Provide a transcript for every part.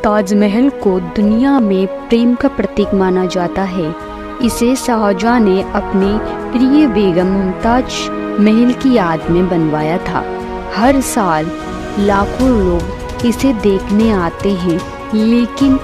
ताजमहल को दुनिया में प्रेम का प्रतीक माना जाता है। इसे शाहजहां ने अपनी प्रिय बेगम मुमताज महल की याद में बनवाया था। हर साल लाखों लोग इसे देखने आते हैं, लेकिन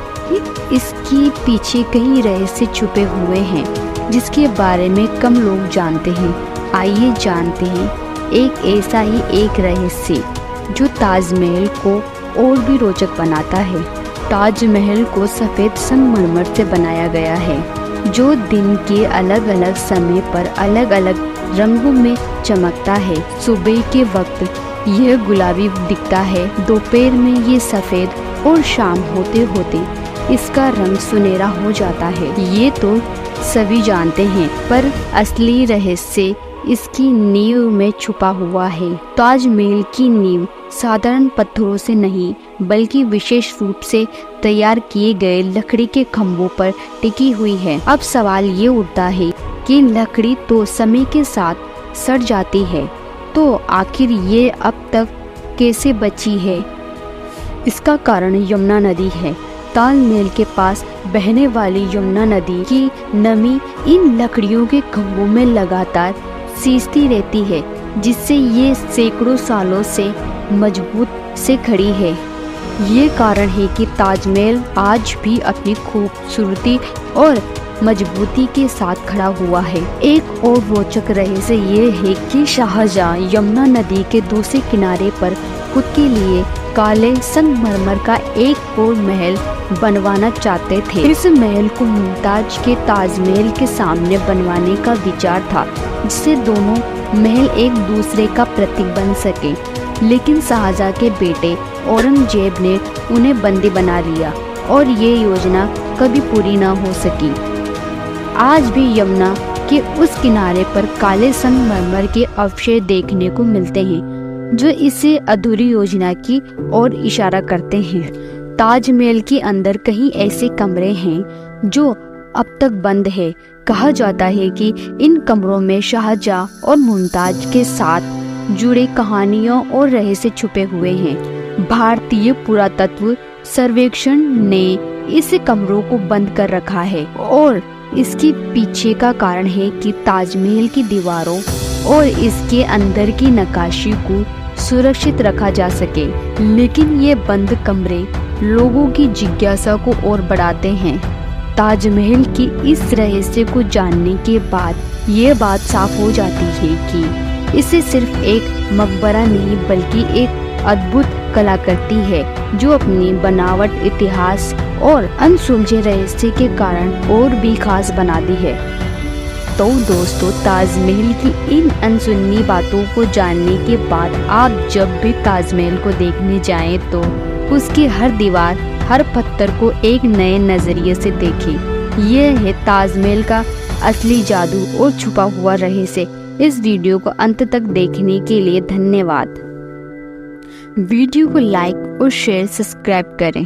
इसके पीछे कई रहस्य छुपे हुए हैं जिसके बारे में कम लोग जानते हैं। आइए जानते हैं एक ऐसा ही एक रहस्य जो ताजमहल को और भी रोचक बनाता है। ताजमहल को सफ़ेद संगमरमर से बनाया गया है, जो दिन के अलग अलग समय पर अलग अलग रंगों में चमकता है। सुबह के वक्त यह गुलाबी दिखता है, दोपहर में ये सफ़ेद और शाम होते होते इसका रंग सुनहरा हो जाता है। ये तो सभी जानते हैं, पर असली रहस्य इसकी नींव में छुपा हुआ है। ताजमहल की नींव साधारण पत्थरों से नहीं, बल्कि विशेष रूप से तैयार किए गए लकड़ी के खंभों पर टिकी हुई है। अब सवाल ये उठता है कि लकड़ी तो समय के साथ सड़ जाती है, तो आखिर ये अब तक कैसे बची है? इसका कारण यमुना नदी है। ताजमहल के पास बहने वाली यमुना नदी की नमी इन लकड़ियों के खंभों में लगातार सींचती रहती है, जिससे ये सैकड़ों सालों से मजबूत से खड़ी है। ये कारण है कि ताजमहल आज भी अपनी खूबसूरती और मजबूती के साथ खड़ा हुआ है। एक और रोचक रहस्य ये है कि शाहजहां यमुना नदी के दूसरे किनारे पर खुद के लिए काले संगमरमर का एक और महल बनवाना चाहते थे। इस महल को मुमताज के ताजमहल के सामने बनवाने का विचार था, जिससे दोनों महल एक दूसरे का प्रतीक बन सके। लेकिन शाहजहां के बेटे औरंगजेब ने उन्हें बंदी बना लिया और ये योजना कभी पूरी न हो सकी। आज भी यमुना के उस किनारे पर काले संगमरमर के अवशेष देखने को मिलते हैं, जो इसे अधूरी योजना की ओर इशारा करते हैं। ताजमहल के अंदर कई ऐसे कमरे हैं जो अब तक बंद है। कहा जाता है कि इन कमरों में शाहजहां और मुमताज के साथ जुड़े कहानियों और रहस्य छुपे हुए हैं। भारतीय पुरातत्व सर्वेक्षण ने इस कमरों को बंद कर रखा है और इसके पीछे का कारण है कि ताजमहल की दीवारों और इसके अंदर की नक्काशी को सुरक्षित रखा जा सके। लेकिन ये बंद कमरे लोगों की जिज्ञासा को और बढ़ाते हैं। ताजमहल की इस रहस्य को जानने के बाद ये बात साफ हो जाती है कि इसे सिर्फ एक मकबरा नहीं, बल्कि एक अद्भुत कलाकृति है, जो अपनी बनावट, इतिहास और अनसुलझे रहस्य के कारण और भी खास बनाती है। तो दोस्तों, ताजमहल की इन अनसुनी बातों को जानने के बाद आप जब भी ताजमहल को देखने जाएं, तो उसकी हर दीवार, हर पत्थर को एक नए नजरिए से देखें। यह है ताजमहल का असली जादू और छुपा हुआ रहस्य। इस वीडियो को अंत तक देखने के लिए धन्यवाद। वीडियो को लाइक और शेयर, सब्सक्राइब करें।